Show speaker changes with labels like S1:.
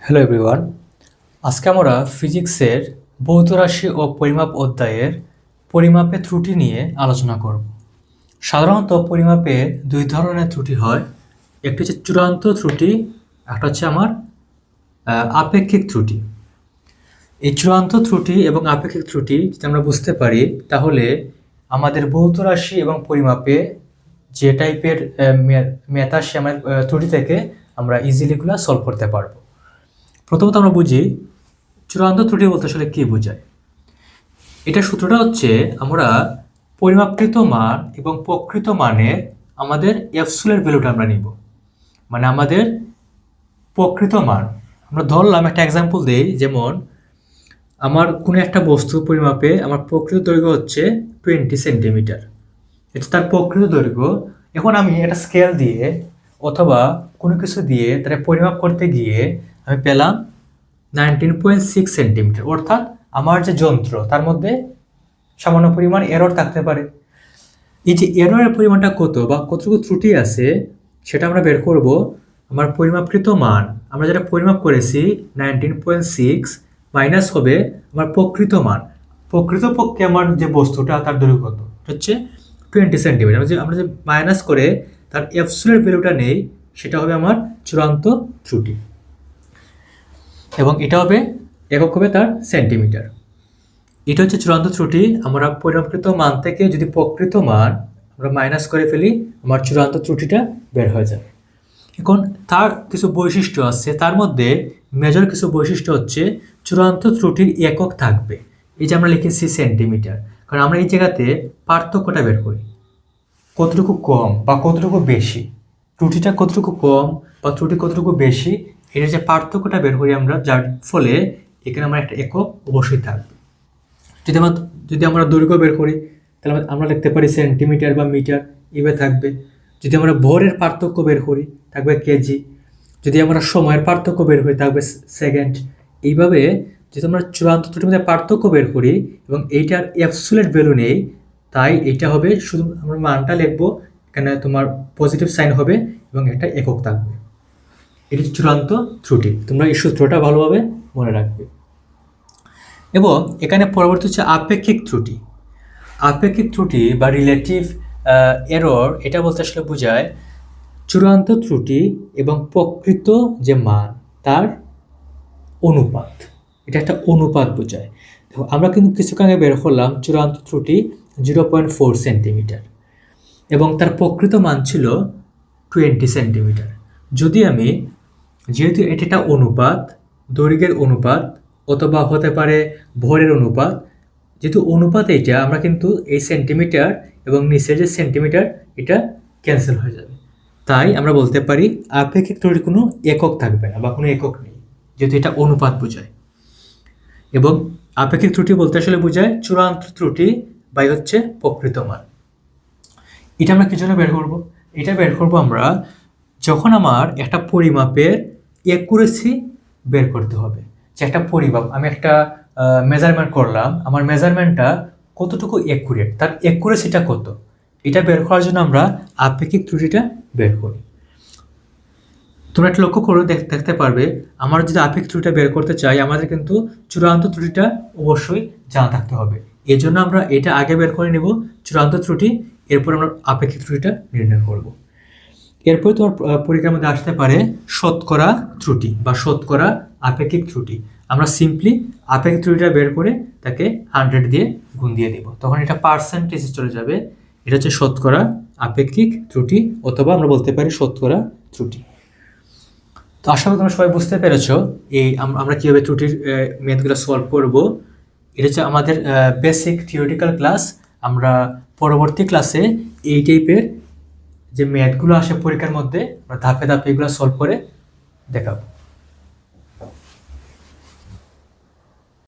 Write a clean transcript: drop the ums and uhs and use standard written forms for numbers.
S1: Hello everyone, আজকে আমরা ফিজিক্সের ভৌত রাশি ও পরিমাপ অধ্যায়ের পরিমাপে ত্রুটি নিয়ে আলোচনা করব। সাধারণত পরিমাপে দুই ধরনের ত্রুটি হয়, একটি হচ্ছে চূড়ান্ত ত্রুটি, একটা হচ্ছে আমার আপেক্ষিক ত্রুটি। এই চূড়ান্ত ত্রুটি এবং আপেক্ষিক ত্রুটি যদি আমরা বুঝতে পারি, তাহলে আমাদের ভৌত রাশি এবং পরিমাপে যে টাইপের ম্যাথ আসে আমার ত্রুটি থেকে আমরা ইজিলি এগুলো সলভ করতে পারবো। প্রথমত আমরা বুঝি চূড়ান্ত ত্রুটি বলতে আসলে কী বোঝায়। এটা সূত্রটা হচ্ছে আমরা পরিমাপকৃত মান এবং প্রকৃত মানের আমাদের অ্যাবসোলিউট ভ্যালুটা আমরা নিব, মানে আমাদের প্রকৃত মান। আমরা ধরলাম একটা এক্সাম্পল দেই, যেমন আমার কোনো একটা বস্তু পরিমাপে আমার প্রকৃত দৈর্ঘ্য হচ্ছে 20 সেন্টিমিটার, এটা তার প্রকৃত দৈর্ঘ্য। এখন আমি একটা স্কেল দিয়ে অথবা কোনো কিছু দিয়ে তারা পরিমাপ করতে গিয়ে আমি পেলাম 19.6 সেন্টিমিটার, অর্থাৎ আমার যে যন্ত্র তার মধ্যে সামান্য পরিমাণ এরর থাকতে পারে। এই যে এররের পরিমাণটা কত বা কতটুকু ত্রুটি আছে সেটা আমরা বের করব। আমার পরিমাপকৃত মান, আমরা যেটা পরিমাপ করেছি 19.6 মাইনাস হবে আমার প্রকৃত মান। প্রকৃতপক্ষে আমার যে বস্তুটা তার দৈর্ঘ্য কত হচ্ছে 20 সেন্টিমিটার। আমরা যে মাইনাস করে তার অ্যাবসোলিউট ভ্যালুটা নেই, সেটা হবে আমার চূড়ান্ত ত্রুটি, এবং এটা হবে একক হবে তার সেন্টিমিটার। এটা হচ্ছে চূড়ান্ত ত্রুটি। আমরা পরিমাপকৃত মান থেকে যদি প্রকৃত মান আমরা মাইনাস করে ফেলি, আমার চূড়ান্ত ত্রুটিটা বের হয়ে যাবে। এখন তার কিছু বৈশিষ্ট্য আছে, তার মধ্যে মেজর কিছু বৈশিষ্ট্য হচ্ছে চূড়ান্ত ত্রুটির একক থাকবে। এই যে আমরা লিখেছি সেন্টিমিটার, কারণ আমরা এই জায়গাতে পার্থক্যটা বের করি, কতটুকু কম বা কতটুকু বেশি, ত্রুটিটা কতটুকু কম বা ত্রুটি কতটুকু বেশি, এটার যে পার্থক্যটা বের করি আমরা, যার ফলে এখানে আমার একটা একক অবশ্যই থাকবে। যদি আমরা দৈর্ঘ্য বের করি, তাহলে আমরা লিখতে পারি সেন্টিমিটার বা মিটার, এভাবে থাকবে। যদি আমরা ভরের পার্থক্য বের করি থাকবে কেজি, যদি আমরা সময়ের পার্থক্য বের করি থাকবে সেকেন্ড। এইভাবে যদি আমরা চূড়ান্ত ত্রুটির মধ্যে পার্থক্য বের করি এবং এইটার অ্যাবসোলিউট ভ্যালু নেই, তাই এটা হবে শুধু আমরা মানটা লিখবো, এখানে তোমার পজিটিভ সাইন হবে এবং একটা একক থাকবে। এটি চূড়ান্ত ত্রুটি, তোমরা এই সূত্রটা ভালোভাবে মনে রাখবে। এবং এখানে পরবর্তী হচ্ছে আপেক্ষিক ত্রুটি। আপেক্ষিক ত্রুটি বা রিলেটিভ এরর, এটা বলতে আসলে বোঝায় চূড়ান্ত ত্রুটি এবং প্রকৃত যে মান তার অনুপাত। এটা একটা অনুপাত বোঝায়। দেখো, আমরা কিন্তু কিছুক্ষণ আগে বের করলাম চূড়ান্ত ত্রুটি 0.4 সেন্টিমিটার এবং তার প্রকৃত মান ছিল 20 সেন্টিমিটার। যদি আমি, যেহেতু এটা একটা অনুপাত, দৈর্ঘ্যের অনুপাত অথবা হতে পারে ভরের অনুপাত, যেহেতু অনুপাত এইটা, আমরা কিন্তু এই সেন্টিমিটার এবং নিচের যে সেন্টিমিটার এটা ক্যান্সেল হয়ে যাবে। তাই আমরা বলতে পারি আপেক্ষিক ত্রুটির কোনো একক থাকবে না বা কোনো একক নেই, যেহেতু এটা অনুপাত বোঝায়। এবং আপেক্ষিক ত্রুটি বলতে আসলে বোঝায় চূড়ান্ত ত্রুটি বাই হচ্ছে প্রকৃত মান। এটা আমরা কি জন্য বের করব? এটা বের করব আমরা যখন আমার একটা পরিমাপের অ্যাকুরেসি বের করতে হবে। যে একটা পরিমাপ, আমি একটা মেজারমেন্ট করলাম, আমার মেজারমেন্টটা কতটুকু অ্যাকুরেট, তার অ্যাকুরেসিটা কত, এটা বের করার জন্য আমরা আপেক্ষিক ত্রুটিটা বের করি। তোমরা একটা লক্ষ্য করে দেখতে পারবে, আমরা যদি আপেক্ষিক ত্রুটিটা বের করতে চাই, আমাদের কিন্তু চূড়ান্ত ত্রুটিটা অবশ্যই জানা থাকতে হবে। এই জন্য আমরা এটা আগে বের করে নেব চূড়ান্ত ত্রুটি, এরপর আমরা আপেক্ষিক ত্রুটিটা নির্ণয় করব। এরপরে তোমার পরীক্ষার মধ্যে আসতে পারে শতকরা ত্রুটি বা শতকরা আপেক্ষিক ত্রুটি। আমরা সিম্পলি আপেক্ষিক ত্রুটিটা বের করে তাকে 100 দিয়ে গুণ দিয়ে দেব, তখন এটা পার্সেন্টেজে চলে যাবে। এটা হচ্ছে শতকরা আপেক্ষিক ত্রুটি, অথবা আমরা বলতে পারি শতকরা ত্রুটি। তো আশা করি তোমরা সবাই বুঝতে পেরেছো এই আমরা কীভাবে ত্রুটির ম্যাথগুলো সলভ করব। এটা হচ্ছে আমাদের বেসিক থিওরিটিক্যাল ক্লাস। আমরা পরবর্তী ক্লাসে এই টাইপের যে ম্যাথগুলো আসে পরীক্ষার মধ্যে, আমরা ধাপে ধাপে এগুলো সলভ করে দেখাবো।